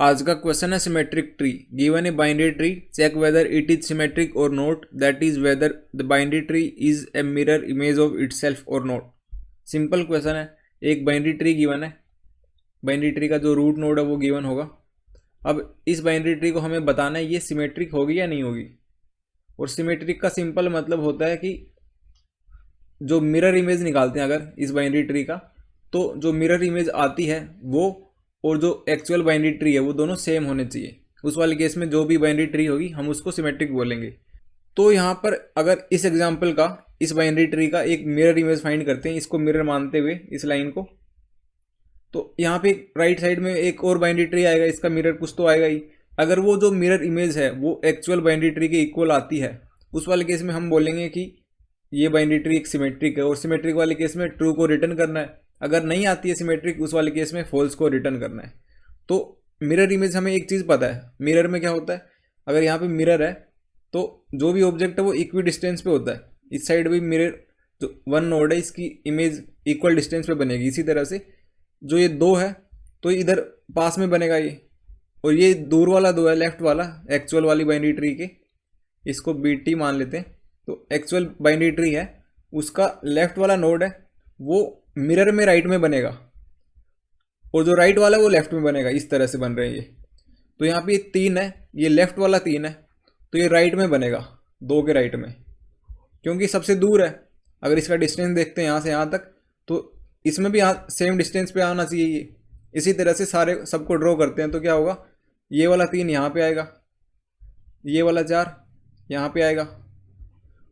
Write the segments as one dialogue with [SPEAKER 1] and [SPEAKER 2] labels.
[SPEAKER 1] आज का क्वेश्चन है symmetric tree. Given a binary tree, check whether it is symmetric और not, that is whether the binary tree is a mirror image of itself और not. Simple question है। एक binary tree given है, binary tree का जो root node है वो given होगा। अब इस बाइनरी ट्री को हमें बताना है ये सिमेट्रिक होगी या नहीं होगी। और सिमेट्रिक का सिंपल मतलब होता है कि जो मिरर इमेज निकालते हैं अगर इस बाइनरी ट्री का, तो जो मिरर इमेज आती है वो और जो एक्चुअल बाइनरी ट्री है वो दोनों सेम होने चाहिए। उस वाले केस में जो भी बाइनरी ट्री होगी हम उसको सिमेट्रिक बोलेंगे। तो यहाँ पर अगर इस एग्जांपल का, इस बाइनरी ट्री का एक मिरर इमेज फाइंड करते हैं, इसको मिरर मानते हुए इस लाइन को, तो यहाँ पे राइट साइड में एक और बाइनरी ट्री आएगा, इसका मिरर कुछ तो आएगा ही। अगर वो जो मिरर इमेज है वो एक्चुअल बाइनरी ट्री के इक्वल आती है, उस वाले केस में हम बोलेंगे कि ये बाइनरी ट्री एक सिमेट्रिक है। और सिमेट्रिक वाले केस में ट्रू को रिटर्न करना है। अगर नहीं आती है सिमेट्रिक, उस वाले केस में फॉल्स को रिटर्न करना है। तो मिरर इमेज हमें एक चीज़ पता है, मिरर में क्या होता है, अगर यहाँ पे मिरर है तो जो भी ऑब्जेक्ट है वो इक्वी डिस्टेंस पे होता है। इस साइड भी मिरर जो वन नोड है इसकी इमेज इक्वल डिस्टेंस पे बनेगी। इसी तरह से जो ये दो है तो इधर पास में बनेगा ये, और ये दूर वाला दो है लेफ्ट वाला एक्चुअल वाली बाइनरी ट्री के, इसको BT मान लेते हैं। तो एक्चुअल बाइनरी ट्री है, उसका लेफ्ट वाला नोड है वो मिरर में राइट में बनेगा, और जो राइट वाला है वो लेफ्ट में बनेगा। इस तरह से बन रहे हैं ये। तो यहाँ पे ये 3 है, ये लेफ्ट वाला 3 है, तो ये राइट में बनेगा, 2 के राइट में, क्योंकि सबसे दूर है। अगर इसका डिस्टेंस देखते हैं यहाँ से यहाँ तक, तो इसमें भी यहाँ सेम डिस्टेंस पे आना चाहिए ये। इसी तरह से सारे सबको ड्रॉ करते हैं तो क्या होगा, ये वाला 3 यहाँ पे आएगा, ये वाला 4 यहाँ पे आएगा,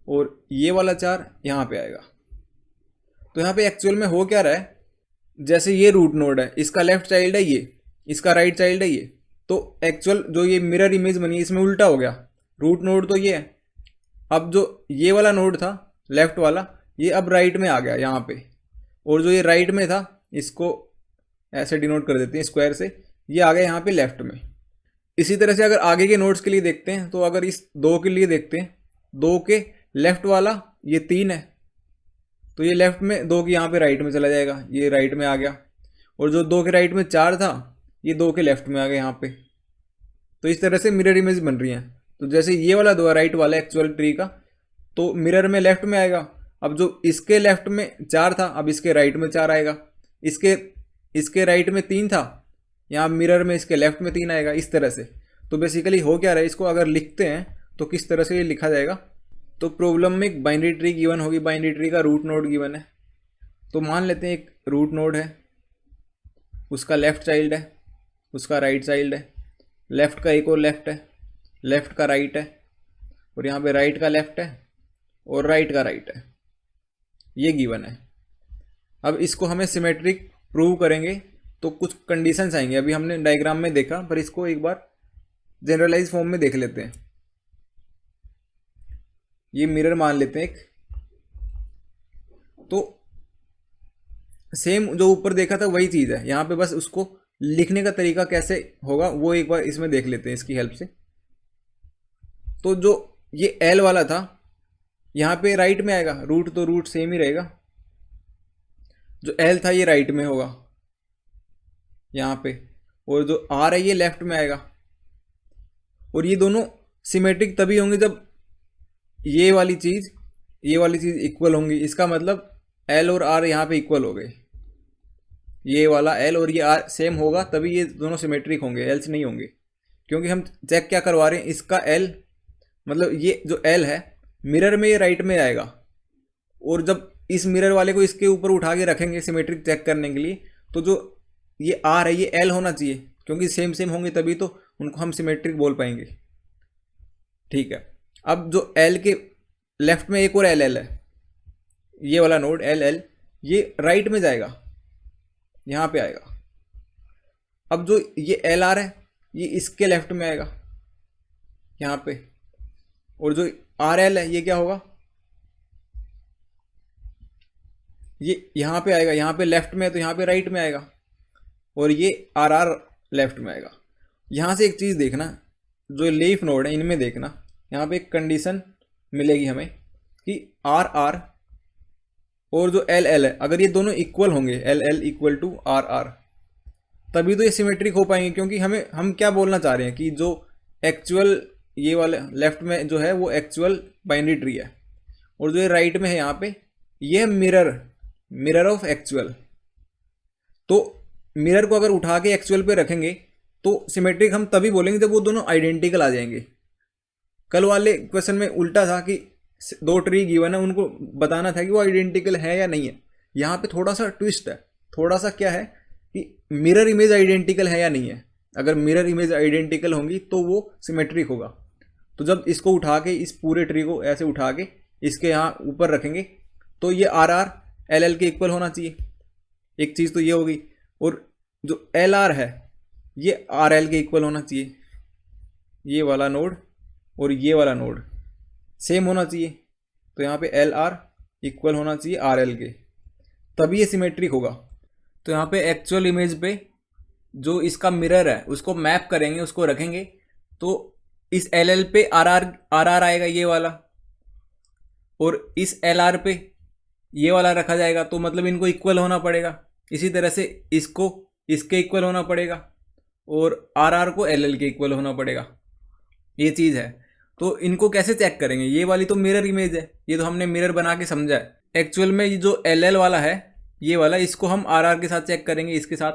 [SPEAKER 1] और ये वाला 4 यहाँ पे आएगा। तो यहाँ पे एक्चुअल में हो क्या रहा है, जैसे ये रूट नोड है, इसका लेफ्ट चाइल्ड है ये, इसका राइट चाइल्ड है ये, तो एक्चुअल जो ये मिरर इमेज बनी इसमें उल्टा हो गया। रूट नोड तो ये है, अब जो ये वाला नोड था लेफ्ट वाला, ये अब राइट में आ गया यहाँ पे, और जो ये राइट में था इसको ऐसे डिनोट कर देते हैं स्क्वायर से, ये आ गया यहाँ पे लेफ्ट में। इसी तरह से अगर आगे के नोड्स के लिए देखते हैं, तो अगर इस 2 के लिए देखते हैं, 2 के लेफ्ट वाला ये 3 है, तो ये लेफ्ट में 2 की यहाँ पे राइट में चला जाएगा, ये राइट में आ गया। और जो 2 के राइट में 4 था, ये 2 के लेफ्ट में आ गया यहाँ पे। तो इस तरह से मिरर इमेज बन रही है। तो जैसे ये वाला 2 राइट वाला एक्चुअल ट्री का, तो मिरर में लेफ्ट में आएगा। अब जो इसके लेफ्ट में 4 था, अब इसके राइट में 4 आएगा। इसके राइट में 3 था, यहाँ मिरर में इसके लेफ्ट में 3 आएगा। इस तरह से तो बेसिकली हो क्या रहा है, इसको अगर लिखते हैं तो किस तरह से ये लिखा जाएगा। तो प्रॉब्लम में एक बाइनरी ट्री गिवन होगी, बाइनरी ट्री का रूट नोड गिवन है। तो मान लेते हैं एक रूट नोड है, उसका लेफ्ट चाइल्ड है, उसका राइट चाइल्ड है, लेफ्ट का एक और लेफ्ट है, लेफ्ट का राइट है, और यहाँ पे राइट का लेफ्ट है और राइट का राइट है, ये गिवन है। अब इसको हमें सिमेट्रिक प्रूव करेंगे तो कुछ कंडीशंस आएंगे। अभी हमने डायग्राम में देखा, पर इसको एक बार जनरलाइज फॉर्म में देख लेते हैं। ये मिरर मान लेते हैं एक, तो सेम जो ऊपर देखा था वही चीज़ है यहाँ पे, बस उसको लिखने का तरीका कैसे होगा वो एक बार इसमें देख लेते हैं इसकी हेल्प से। तो जो ये L वाला था यहाँ पे राइट में आएगा, रूट तो रूट सेम ही रहेगा। जो L था ये राइट में होगा यहाँ पे, और जो R है ये लेफ्ट में आएगा। और ये दोनों सिमेट्रिक तभी होंगे जब ये वाली चीज़ इक्वल होंगी। इसका मतलब L और R यहाँ पे इक्वल हो गए, ये वाला L और ये R सेम होगा तभी ये दोनों सिमेट्रिक होंगे, एल्स नहीं होंगे। क्योंकि हम चेक क्या करवा रहे हैं, इसका L मतलब ये जो L है मिरर में ये राइट में आएगा, और जब इस मिरर वाले को इसके ऊपर उठा के रखेंगे सिमेट्रिक चेक करने के लिए, तो जो ये R है ये L होना चाहिए, क्योंकि सेम सेम होंगे तभी तो उनको हम सिमेट्रिक बोल पाएंगे। ठीक है। अब जो L के लेफ्ट में एक और LL है, ये वाला नोड LL, ये राइट में जाएगा, यहाँ पे आएगा। अब जो ये LR है ये इसके लेफ्ट में आएगा यहाँ पे, और जो RL है ये क्या होगा, ये यहाँ पे आएगा, यहाँ पे लेफ्ट में है तो यहाँ पे राइट में आएगा, और ये RR लेफ्ट में आएगा। यहाँ से एक चीज़ देखना, जो लीफ नोड है इनमें देखना, यहाँ पे एक कंडीशन मिलेगी हमें कि RR और जो LL है, अगर ये दोनों इक्वल होंगे, LL इक्वल टू RR, तभी तो ये सिमेट्रिक हो पाएंगे, क्योंकि हम क्या बोलना चाह रहे हैं कि जो एक्चुअल ये वाले लेफ्ट में जो है वो एक्चुअल बाइनरी ट्री है, और जो ये राइट में है यहाँ पे ये मिरर ऑफ एक्चुअल। तो मिरर को अगर उठा के एक्चुअल पे रखेंगे तो सिमेट्रिक हम तभी बोलेंगे जब वो दोनों आइडेंटिकल आ जाएंगे। कल वाले क्वेश्चन में उल्टा था कि दो ट्री गिवन है, उनको बताना था कि वो आइडेंटिकल है या नहीं है। यहाँ पे थोड़ा सा ट्विस्ट है, थोड़ा सा क्या है कि मिरर इमेज आइडेंटिकल है या नहीं है। अगर मिरर इमेज आइडेंटिकल होंगी तो वो सिमेट्रिक होगा। तो जब इसको उठा के इस पूरे ट्री को ऐसे उठा के इसके यहाँ ऊपर रखेंगे तो ये आर आर एल एल के इक्वल होना चाहिए, एक चीज़ तो ये होगी। और जो एल आर है ये आर एल के इक्वल होना चाहिए, ये वाला नोड और ये वाला नोड सेम होना चाहिए। तो यहाँ पे एल आर इक्वल होना चाहिए आर एल के, तभी ये सिमेट्रिक होगा। तो यहाँ पे एक्चुअल इमेज पे जो इसका मिरर है उसको मैप करेंगे, उसको रखेंगे, तो इस एल एल पे आर आर आएगा ये वाला, और इस एल आर पे ये वाला रखा जाएगा। तो मतलब इनको इक्वल होना पड़ेगा। इसी तरह से इसको इसके इक्वल होना पड़ेगा और आर आर को एल एल के इक्वल होना पड़ेगा, ये चीज़ है। तो इनको कैसे चेक करेंगे? ये वाली तो मिरर इमेज है, ये तो हमने मिरर बना के समझा है। एक्चुअल में ये जो एल एल वाला है ये वाला, इसको हम आर आर के साथ चेक करेंगे इसके साथ,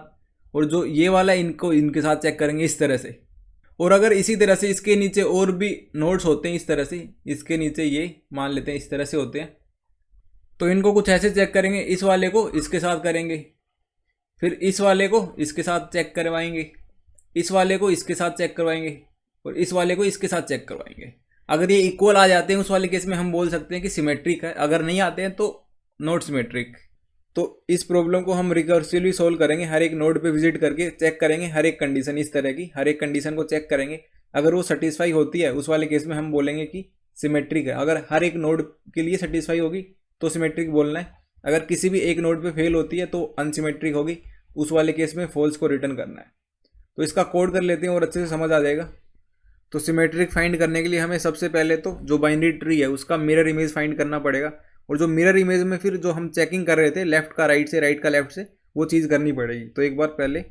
[SPEAKER 1] और जो ये वाला इनको इनके साथ चेक करेंगे इस तरह से। और अगर इसी तरह से इसके नीचे और भी नोड्स होते हैं इस तरह से, इसके नीचे ये मान लेते हैं इस तरह से होते हैं, तो इनको कुछ ऐसे चेक करेंगे। इस वाले को इसके साथ करेंगे, फिर इस वाले को इसके साथ चेक करवाएंगे, इस वाले को इसके साथ चेक करवाएंगे, और इस वाले को इसके साथ चेक करवाएंगे। अगर ये इक्वल आ जाते हैं उस वाले केस में हम बोल सकते हैं कि सिमेट्रिक है, अगर नहीं आते हैं तो नॉट सिमेट्रिक। तो इस प्रॉब्लम को हम रिकर्सिवली सोल्व करेंगे, हर एक नोड पे विजिट करके चेक करेंगे हर एक कंडीशन, इस तरह की हर एक कंडीशन को चेक करेंगे। अगर वो सेटिस्फाई होती है उस वाले केस में हम बोलेंगे कि सिमेट्रिक है। अगर हर एक नोड के लिए सेटिस्फाई होगी तो सिमेट्रिक बोलना है, अगर किसी भी एक नोड पे फेल होती है तो अनसिमेट्रिक होगी, उस वाले केस में फॉल्स को रिटर्न करना है। तो इसका कोड कर लेते हैं और अच्छे से समझ आ जाएगा। तो सिमेट्रिक फाइंड करने के लिए हमें सबसे पहले तो जो बाइनरी ट्री है उसका मिरर इमेज फाइंड करना पड़ेगा, और जो मिरर इमेज में फिर जो हम चेकिंग कर रहे थे लेफ्ट का राइट से, राइट का लेफ्ट से, वो चीज़ करनी पड़ेगी। तो एक बार पहले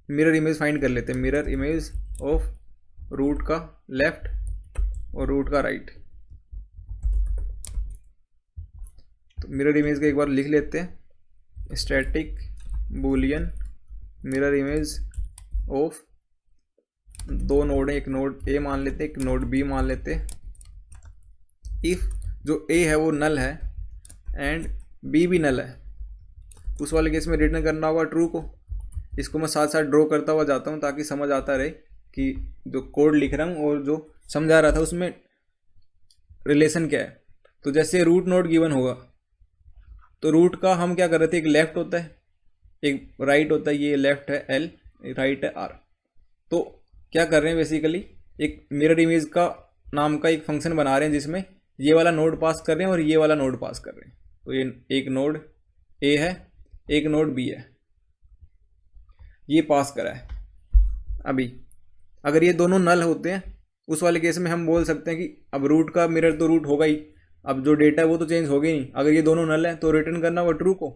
[SPEAKER 1] मिरर इमेज फाइंड कर लेते हैं। मिरर इमेज ऑफ रूट का लेफ्ट और रूट का राइट। तो मिरर इमेज का एक बार लिख लेते हैं, static Boolean mirror image of दो नोड है, एक नोड ए मान लेते हैं, एक नोड बी मान लेते हैं। इफ़ जो ए है वो नल है एंड बी भी नल है, उस वाले केस में रिटर्न करना होगा ट्रू को। इसको मैं साथ साथ ड्रॉ करता हुआ जाता हूँ ताकि समझ आता रहे कि जो कोड लिख रहा हूँ और जो समझा रहा था उसमें रिलेशन क्या है। तो जैसे रूट नोड गिवन होगा तो रूट का हम क्या कर रहे थे, एक लेफ्ट होता है एक राइट होता है, ये लेफ्ट है एल, राइट है आर। तो क्या कर रहे हैं बेसिकली, एक मिरर इमेज का नाम का एक फंक्शन बना रहे हैं जिसमें ये वाला नोड पास कर रहे हैं और ये वाला नोड पास कर रहे हैं। तो ये एक नोड ए है, एक नोड बी है, ये पास करा है। अभी अगर ये दोनों नल होते हैं उस वाले केस में हम बोल सकते हैं कि अब रूट का मिरर तो रूट होगा ही, अब जो डेटा है वो तो चेंज होगा ही नहीं। अगर ये दोनों नल हैं तो रिटर्न करना होगा ट्रू को।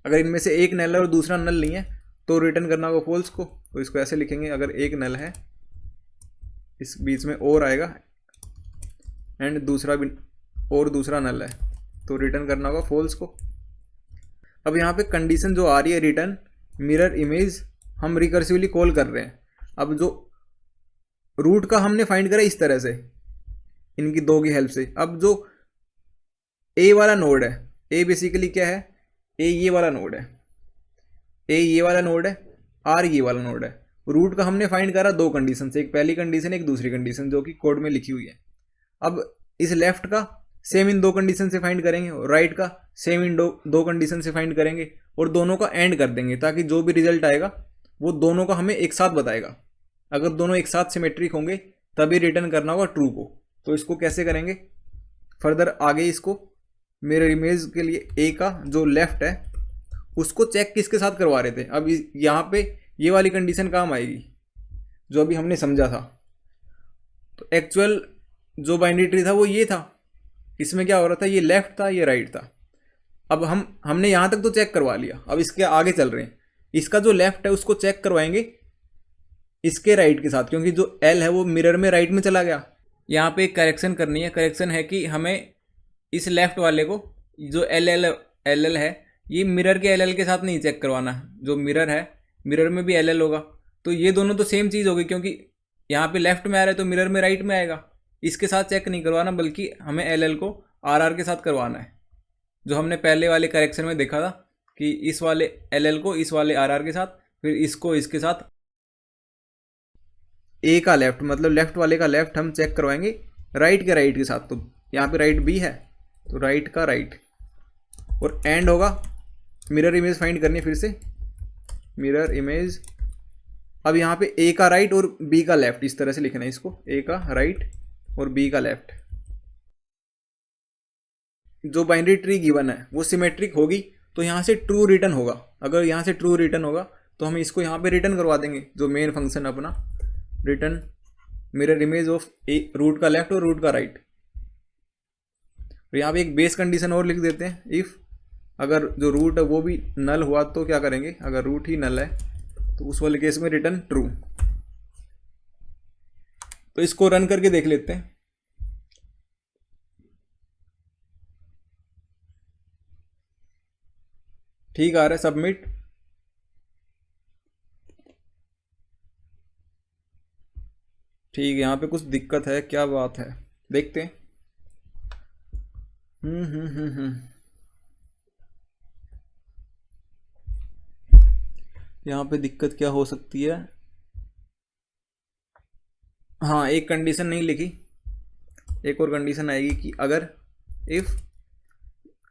[SPEAKER 1] अगर इनमें से एक नल है और दूसरा नल नहीं है तो रिटर्न करना होगा फॉल्स को। तो इसको ऐसे लिखेंगे, अगर एक नल है इस बीच में और आएगा एंड दूसरा भी और दूसरा नल है तो रिटर्न करना होगा फॉल्स को। अब यहाँ पे कंडीशन जो आ रही है रिटर्न मिरर इमेज, हम रिकर्सिवली कॉल कर रहे हैं। अब जो रूट का हमने फाइंड करा इस तरह से इनकी दो की हेल्प से। अब जो ए वाला नोड है, ए बेसिकली क्या है, ए ये वाला नोड है, ए ये वाला नोड है, आर ये वाला नोड है। रूट का हमने फाइंड करा दो कंडीशन से, एक पहली कंडीशन एक दूसरी कंडीशन जो कि कोड में लिखी हुई है। अब इस लेफ्ट का सेम इन दो कंडीशन से फाइंड करेंगे और राइट का सेम इन दो कंडीशन से फाइंड करेंगे और दोनों का एंड कर देंगे ताकि जो भी रिजल्ट आएगा वो दोनों का हमें एक साथ बताएगा। अगर दोनों एक साथ सिमेट्रिक होंगे तभी रिटर्न करना होगा ट्रू को। तो इसको कैसे करेंगे फर्दर आगे, इसको मिरर इमेज के लिए ए का जो लेफ्ट है उसको चेक किसके साथ करवा रहे थे। अब यहाँ पे ये वाली कंडीशन काम आएगी जो अभी हमने समझा था। तो एक्चुअल जो बाइनरी ट्री था वो ये था, इसमें क्या हो रहा था, ये लेफ्ट था ये राइट था। अब हमने यहाँ तक तो चेक करवा लिया, अब इसके आगे चल रहे हैं। इसका जो लेफ्ट है उसको चेक करवाएंगे इसके राइट के साथ, क्योंकि जो एल है वो मिरर में राइट में चला गया। यहाँ पे एक करेक्शन करनी है। करेक्शन है कि हमें इस लेफ्ट वाले को जो एल है ये मिरर के एल के साथ नहीं चेक करवाना। जो मिरर है मिरर में भी एल होगा, तो ये दोनों तो सेम चीज़ होगी, क्योंकि यहाँ पे लेफ्ट में आ रहा है तो मिरर में राइट में आएगा। इसके साथ चेक नहीं करवाना, बल्कि हमें एल को आर के साथ करवाना है। जो हमने पहले वाले करेक्शन में देखा था कि इस वाले एल को इस वाले आर के साथ, फिर इसको इसके साथ। ए का लेफ्ट मतलब लेफ्ट वाले का लेफ्ट हम चेक करवाएंगे राइट के राइट के साथ। तो यहाँ पे राइट बी है तो राइट का राइट, और एंड होगा मिरर इमेज फाइंड करनी है। फिर से मिरर इमेज, अब यहाँ पे ए का राइट और बी का लेफ्ट इस तरह से लिखना है इसको, ए का राइट और बी का लेफ्ट। जो बाइनरी ट्री गिवन है वो सिमेट्रिक होगी तो यहाँ से ट्रू रिटर्न होगा। अगर यहाँ से ट्रू रिटर्न होगा तो हम इसको यहाँ पे रिटर्न करवा देंगे। जो मेन फंक्शन अपना return mirror image of a root का लेफ्ट और रूट का राइट। तो यहाँ पे एक बेस कंडीशन और लिख देते हैं, इफ अगर जो रूट है वो भी नल हुआ तो क्या करेंगे, अगर रूट ही नल है तो उस वाले केस में रिटर्न ट्रू। तो इसको रन करके देख लेते हैं। ठीक आ रहा है, सबमिट। ठीक है, यहाँ पे कुछ दिक्कत है, क्या बात है देखते हैं। यहाँ पे दिक्कत क्या हो सकती है। हाँ, एक कंडीशन नहीं लिखी, एक और कंडीशन आएगी कि अगर इफ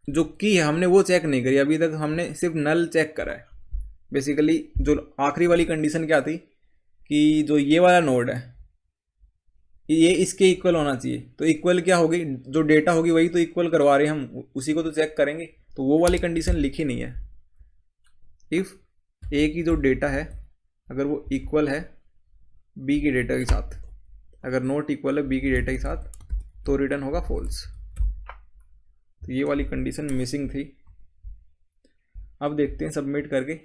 [SPEAKER 1] जो की है हमने वो चेक नहीं करी, अभी तक हमने सिर्फ नल चेक करा है। बेसिकली जो आखिरी वाली कंडीशन क्या थी कि जो ये वाला नोड है ये इसके इक्वल होना चाहिए। तो इक्वल क्या होगी, जो डेटा होगी वही तो इक्वल करवा रहे हैं हम, उसी को तो चेक करेंगे। तो वो वाली कंडीशन लिखी नहीं है। इफ़ ए की जो डेटा है अगर वो इक्वल है बी की डेटा के साथ, अगर नॉट इक्वल है बी की डेटा के साथ तो रिटर्न होगा फॉल्स। तो ये वाली कंडीशन मिसिंग थी। अब देखते हैं सबमिट करके।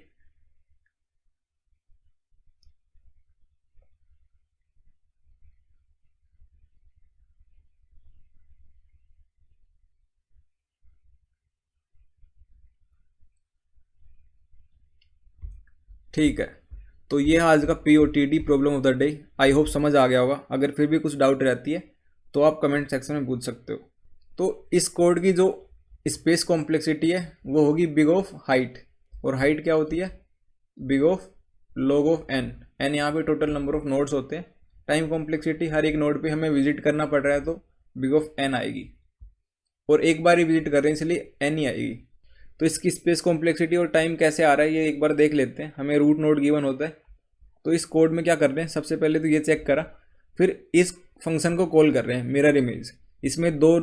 [SPEAKER 1] ठीक है, तो ये है आज का POTD problem of the day. I hope समझ आ गया होगा। अगर फिर भी कुछ डाउट रहती है तो आप कमेंट सेक्शन में पूछ सकते हो। तो इस कोड की जो स्पेस कॉम्प्लेक्सिटी है वो होगी बिग ऑफ हाइट, और हाइट क्या होती है, big of log of n. N यहाँ पे टोटल नंबर ऑफ नोड्स होते हैं। टाइम कॉम्प्लेक्सिटी हर एक नोड पे हमें विजिट करना पड़ रहा है तो बिग ऑफ एन आएगी, और एक बार ही विजिट कर रहे हैं इसलिए एन ही आएगी। तो इसकी स्पेस कॉम्प्लेक्सिटी और टाइम कैसे आ रहा है ये एक बार देख लेते हैं। हमें रूट नोड गिवन होता है, तो इस कोड में क्या कर रहे हैं, सबसे पहले तो ये चेक करा, फिर इस फंक्शन को कॉल कर रहे हैं मिरर इमेज। इसमें दो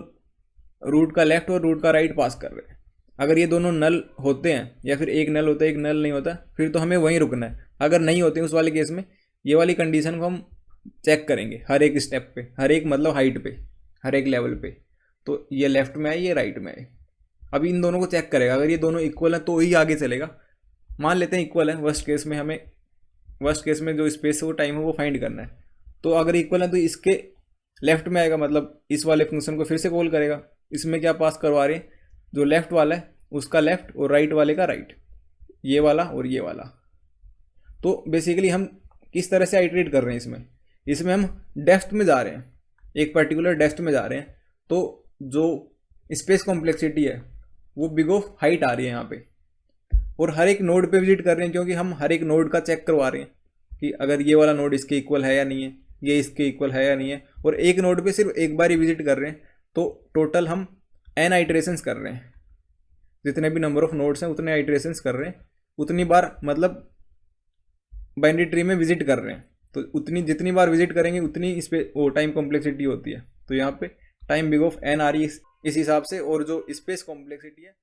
[SPEAKER 1] रूट का लेफ्ट और रूट का राइट पास कर रहे हैं। अगर ये दोनों नल होते हैं या फिर एक नल होता है एक नल नहीं होता, फिर तो हमें वहीं रुकना है। अगर नहीं होते उस वाले केस में ये वाली कंडीशन को हम चेक करेंगे हर एक स्टेप पे, हर एक मतलब हाइट पे, हर एक लेवल पे। तो ये लेफ्ट में आए ये राइट में आए। अभी इन दोनों को चेक करेगा, अगर ये दोनों इक्वल हैं तो ही आगे चलेगा। मान लेते हैं इक्वल है, वर्स्ट केस में हमें जो स्पेस है वो टाइम है वो फाइंड करना है। तो अगर इक्वल है तो इसके लेफ्ट में आएगा, मतलब इस वाले फंक्शन को फिर से कॉल करेगा। इसमें क्या पास करवा रहे हैं, जो लेफ्ट वाला है उसका लेफ्ट और राइट वाले का राइट, ये वाला और ये वाला। तो बेसिकली हम किस तरह से आइटरेट कर रहे हैं इसमें हम डेप्थ में जा रहे हैं, एक पर्टिकुलर डेप्थ में जा रहे हैं। तो जो स्पेस कॉम्प्लेक्सिटी है वो बिग ऑफ हाइट आ रही है यहाँ पे, और हर एक नोड पे विजिट कर रहे हैं, क्योंकि हम हर एक नोड का चेक करवा रहे हैं कि अगर ये वाला नोड इसके इक्वल है या नहीं है, ये इसके इक्वल है या नहीं है। और एक नोड पे सिर्फ एक बार ही विजिट कर रहे हैं, तो टोटल हम n आइटरेशंस कर रहे हैं। जितने भी नंबर ऑफ नोड्स हैं उतने आइटरेशंस कर रहे हैं, उतनी बार मतलब बाइनरी ट्री में विजिट कर रहे हैं। तो उतनी जितनी बार विजिट करेंगे उतनी इस पर वो टाइम कॉम्प्लेक्सिटी होती है। तो यहाँ पे टाइम बिग ऑफ n आ रही है इस हिसाब से, और जो स्पेस कॉम्प्लेक्सिटी है